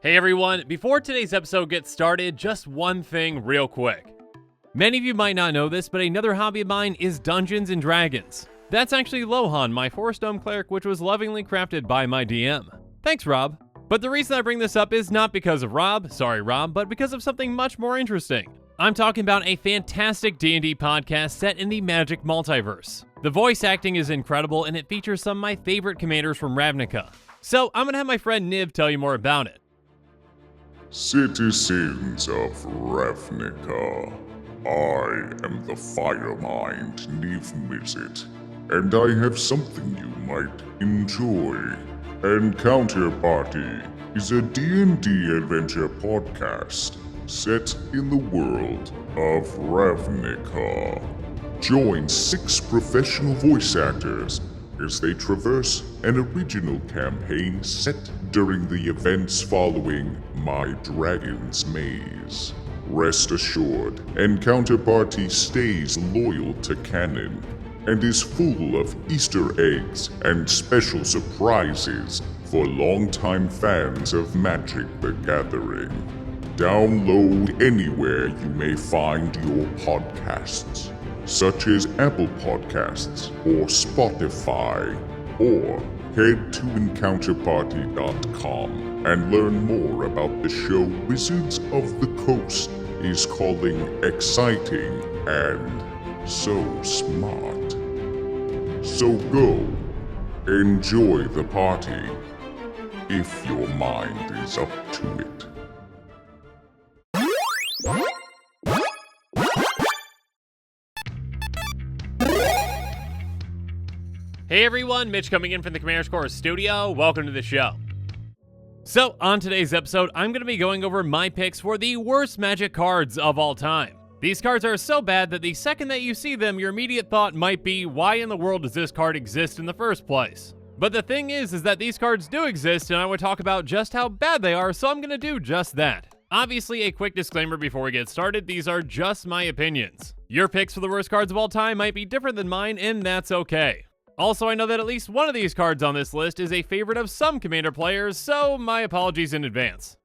Hey everyone, before today's episode gets started, just one thing real quick. Many of you might not know this, but another hobby of mine is Dungeons & Dragons. That's actually Lohan, my Forest Dome cleric, which was lovingly crafted by my DM. Thanks, Rob. But the reason I bring this up is not because of Rob, sorry Rob, but because of something much more interesting. I'm talking about a fantastic D&D podcast set in the Magic multiverse. The voice acting is incredible and it features some of my favorite commanders from Ravnica. So I'm gonna have my friend Niv tell you more about it. Citizens of Ravnica, I am the Firemind Niv-Mizzet, and I have something you might enjoy. Encounter Party is a D&D adventure podcast set in the world of Ravnica. Join 6 professional voice actors as they traverse an original campaign set during the events following My Dragon's Maze. Rest assured, Encounter Party stays loyal to canon and is full of Easter eggs and special surprises for longtime fans of Magic the Gathering. Download anywhere you may find your podcasts, such as Apple Podcasts or Spotify, or head to EncounterParty.com and learn more about the show Wizards of the Coast is calling exciting and so smart. So go, enjoy the party, if your mind is up to it. Hey everyone, Mitch coming in from the Commander's Core studio. Welcome to the show. So, on today's episode, I'm going to be going over my picks for the worst Magic cards of all time. These cards are so bad that the second that you see them, your immediate thought might be, why in the world does this card exist in the first place? But the thing is that these cards do exist, and I want to talk about just how bad they are, so I'm going to do just that. Obviously, a quick disclaimer before we get started, these are just my opinions. Your picks for the worst cards of all time might be different than mine, and that's okay. Also, I know that at least one of these cards on this list is a favorite of some Commander players, so my apologies in advance.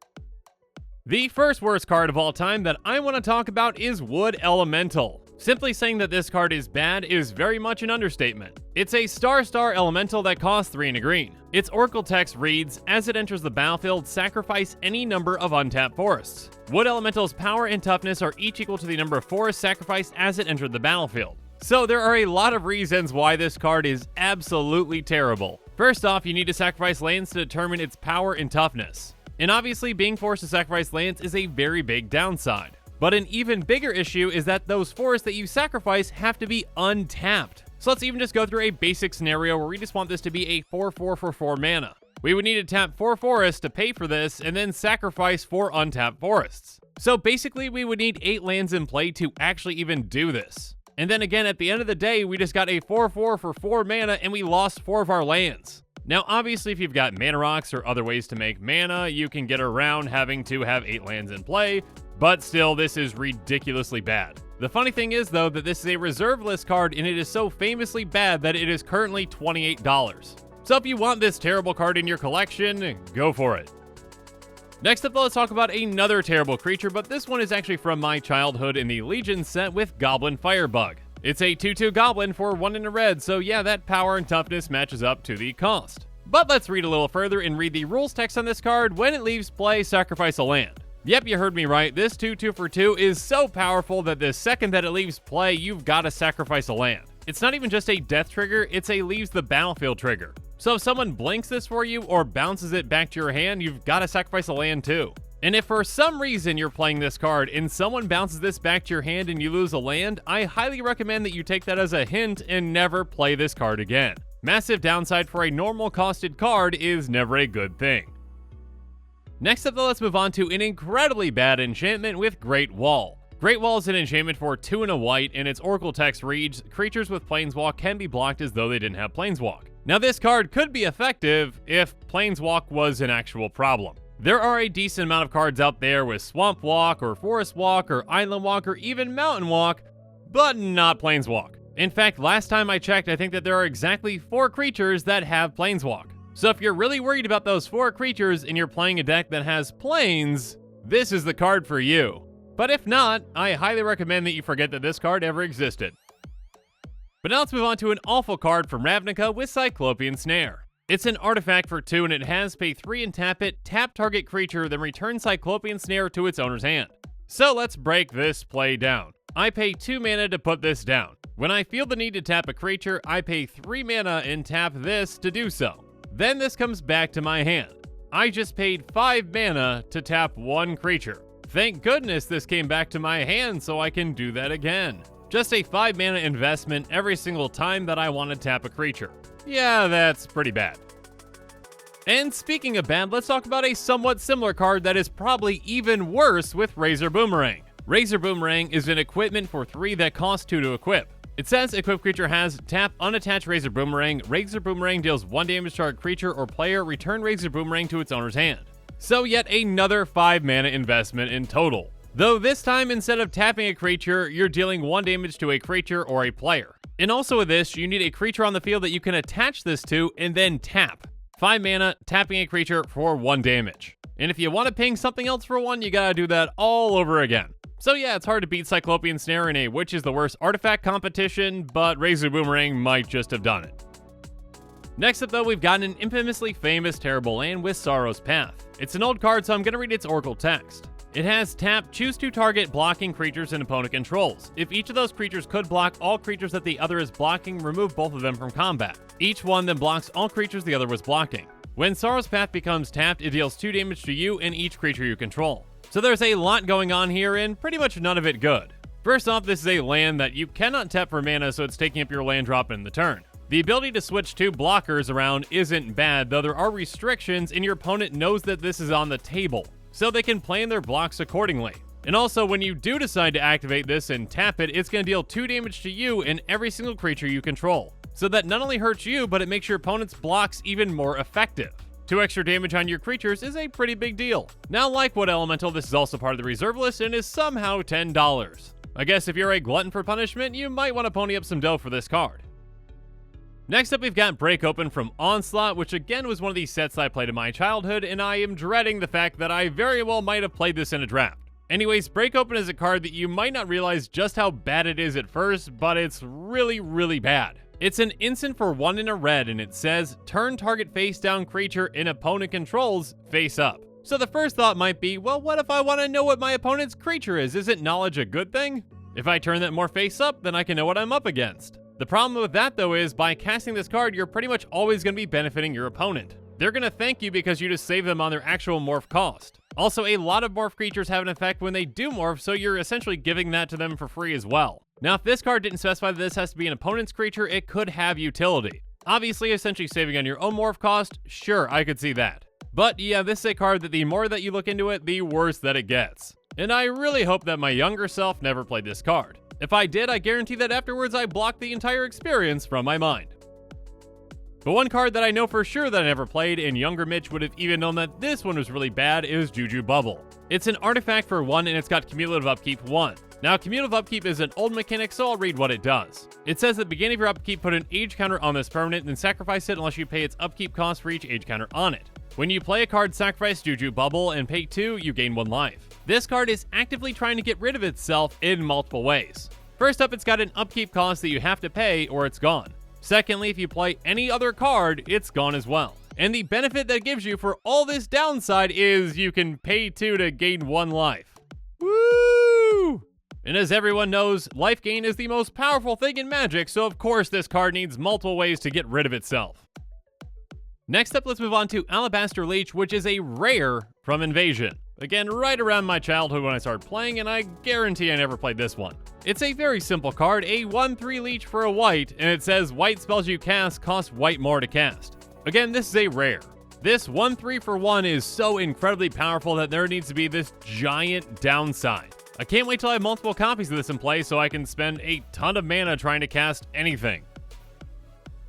The first worst card of all time that I want to talk about is Wood Elemental. Simply saying that this card is bad is very much an understatement. It's a star elemental that costs 3 and a green. Its Oracle text reads, as it enters the battlefield, sacrifice any number of untapped forests. Wood Elemental's power and toughness are each equal to the number of forests sacrificed as it entered the battlefield. So there are a lot of reasons why this card is absolutely terrible. First off, you need to sacrifice lands to determine its power and toughness. And obviously being forced to sacrifice lands is a very big downside. But an even bigger issue is that those forests that you sacrifice have to be untapped. So let's even just go through a basic scenario where we just want this to be a 4/4 for 4 mana. We would need to tap 4 forests to pay for this and then sacrifice 4 untapped forests. So basically we would need 8 lands in play to actually even do this. And then again, at the end of the day, we just got a 4/4 for 4 mana and we lost 4 of our lands. Now, obviously, if you've got mana rocks or other ways to make mana, you can get around having to have 8 lands in play, but still, this is ridiculously bad. The funny thing is, though, that this is a reserve list card and it is so famously bad that it is currently $28. So if you want this terrible card in your collection, go for it. Next up, let's talk about another terrible creature, but this one is actually from my childhood in the Legion set with Goblin Firebug. It's a 2/2 goblin for 1 and a red, so yeah, that power and toughness matches up to the cost. But let's read a little further and read the rules text on this card. When it leaves play, sacrifice a land. Yep, you heard me right. This 2/2 for 2 is so powerful that the second that it leaves play, you've got to sacrifice a land. It's not even just a death trigger, it's a leaves the battlefield trigger. So if someone blinks this for you or bounces it back to your hand, you've got to sacrifice a land too. And if for some reason you're playing this card and someone bounces this back to your hand and you lose a land, I highly recommend that you take that as a hint and never play this card again. Massive downside for a normal costed card is never a good thing. Next up though, let's move on to an incredibly bad enchantment with Great Wall. Great Wall is an enchantment for 2 and a white, and its Oracle text reads, creatures with Planeswalk can be blocked as though they didn't have Planeswalk. Now this card could be effective if Planeswalk was an actual problem. There are a decent amount of cards out there with Swamp Walk, or Forest Walk, or Island Walk, or even Mountain Walk, but not Planeswalk. In fact, last time I checked, I think that there are exactly 4 creatures that have Planeswalk. So if you're really worried about those 4 creatures and you're playing a deck that has planes, this is the card for you. But if not, I highly recommend that you forget that this card ever existed. But now let's move on to an awful card from Ravnica with Cyclopean Snare. It's an artifact for 2 and it has pay 3 and tap it, tap target creature, then return Cyclopean Snare to its owner's hand. So let's break this play down. I pay 2 mana to put this down. When I feel the need to tap a creature, I pay 3 mana and tap this to do so. Then this comes back to my hand. I just paid 5 mana to tap 1 creature. Thank goodness this came back to my hand so I can do that again. Just a 5 mana investment every single time that I want to tap a creature. Yeah, that's pretty bad. And speaking of bad, let's talk about a somewhat similar card that is probably even worse with Razor Boomerang. Razor Boomerang is an equipment for 3 that costs 2 to equip. It says equipped creature has tap unattached Razor Boomerang. Razor Boomerang deals 1 damage to target creature or player, return Razor Boomerang to its owner's hand. So yet another 5 mana investment in total. Though this time, instead of tapping a creature, you're dealing 1 damage to a creature or a player. And also with this, you need a creature on the field that you can attach this to and then tap. 5 mana, tapping a creature for 1 damage. And if you want to ping something else for 1, you gotta do that all over again. So yeah, it's hard to beat Cyclopean Snare in a which is the worst artifact competition, but Razor Boomerang might just have done it. Next up though, we've got an infamously famous terrible land with Sorrow's Path. It's an old card, so I'm gonna read its Oracle text. It has tap, choose to target blocking creatures an opponent controls. If each of those creatures could block all creatures that the other is blocking, remove both of them from combat. Each one then blocks all creatures the other was blocking. When Sorrow's Path becomes tapped, it deals 2 damage to you and each creature you control. So there's a lot going on here and pretty much none of it good. First off, this is a land that you cannot tap for mana, so it's taking up your land drop in the turn. The ability to switch 2 blockers around isn't bad, though there are restrictions and your opponent knows that this is on the table, so they can plan their blocks accordingly. And also, when you do decide to activate this and tap it, it's going to deal 2 damage to you and every single creature you control. So that not only hurts you, but it makes your opponent's blocks even more effective. 2 extra damage on your creatures is a pretty big deal. Now, like Wood Elemental, this is also part of the reserve list and is somehow $10. I guess if you're a glutton for punishment, you might want to pony up some dough for this card. Next up, we've got Break Open from Onslaught, which again was one of these sets that I played in my childhood, and I am dreading the fact that I very well might have played this in a draft. Anyways, Break Open is a card that you might not realize just how bad it is at first, but it's really, really bad. It's an instant for 1 in a red, and it says, turn target face down creature an opponent controls face up. So the first thought might be, well, what if I want to know what my opponent's creature is? Isn't knowledge a good thing? If I turn that more face up, then I can know what I'm up against. The problem with that though is, by casting this card, you're pretty much always going to be benefiting your opponent. They're going to thank you because you just save them on their actual morph cost. Also, a lot of morph creatures have an effect when they do morph, so you're essentially giving that to them for free as well. Now, if this card didn't specify that this has to be an opponent's creature, it could have utility. Obviously, essentially saving on your own morph cost, sure, I could see that. But yeah, this is a card that the more that you look into it, the worse that it gets. And I really hope that my younger self never played this card. If I did, I guarantee that afterwards I blocked the entire experience from my mind. But one card that I know for sure that I never played, and younger Mitch would have even known that this one was really bad, is Juju Bubble. It's an artifact for 1 and it's got cumulative upkeep 1. Now, cumulative upkeep is an old mechanic, so I'll read what it does. It says at the beginning of your upkeep, put an age counter on this permanent, then sacrifice it unless you pay its upkeep cost for each age counter on it. When you play a card, sacrifice Juju Bubble and pay 2, you gain 1 life. This card is actively trying to get rid of itself in multiple ways. First up, it's got an upkeep cost that you have to pay or it's gone. Secondly, if you play any other card, it's gone as well. And the benefit that gives you for all this downside is you can pay 2 to gain 1 life. Woo! And as everyone knows, life gain is the most powerful thing in Magic, so of course this card needs multiple ways to get rid of itself. Next up, let's move on to Alabaster Leech, which is a rare from Invasion. Again, right around my childhood when I started playing, and I guarantee I never played this one. It's a very simple card, a 1/3 leech for a white, and it says white spells you cast cost white more to cast. Again, this is a rare. This 1/3 for 1 is so incredibly powerful that there needs to be this giant downside. I can't wait till I have multiple copies of this in play so I can spend a ton of mana trying to cast anything.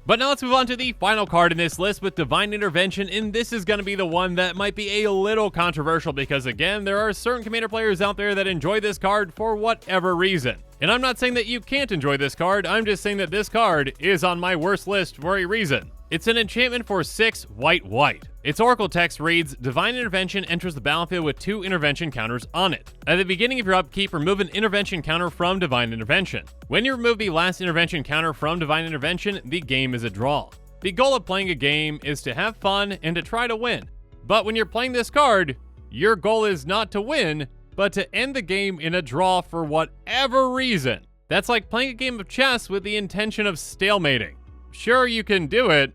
But now let's move on to the final card in this list with Divine Intervention, and this is going to be the one that might be a little controversial because, again, there are certain Commander players out there that enjoy this card for whatever reason. And I'm not saying that you can't enjoy this card, I'm just saying that this card is on my worst list for a reason. It's an enchantment for 6 white. Its oracle text reads, Divine Intervention enters the battlefield with 2 intervention counters on it. At the beginning of your upkeep, remove an intervention counter from Divine Intervention. When you remove the last intervention counter from Divine Intervention, the game is a draw. The goal of playing a game is to have fun and to try to win. But when you're playing this card, your goal is not to win, but to end the game in a draw for whatever reason. That's like playing a game of chess with the intention of stalemating. Sure, you can do it,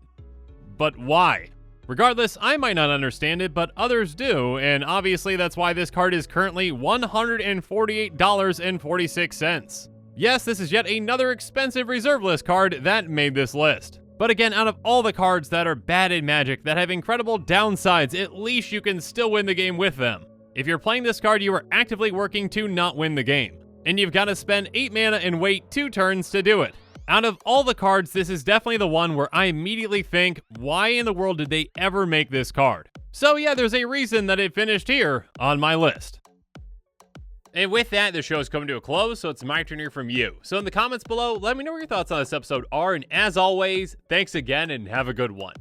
but why? Regardless, I might not understand it, but others do, and obviously that's why this card is currently $148.46. Yes, this is yet another expensive reserve list card that made this list. But again, out of all the cards that are bad in Magic that have incredible downsides, at least you can still win the game with them. If you're playing this card, you are actively working to not win the game, and you've got to spend 8 mana and wait 2 turns to do it. Out of all the cards, this is definitely the one where I immediately think, why in the world did they ever make this card? So yeah, there's a reason that it finished here on my list. And with that, the show is coming to a close, so it's my turn to hear from you. So in the comments below, let me know what your thoughts on this episode are, and as always, thanks again and have a good one.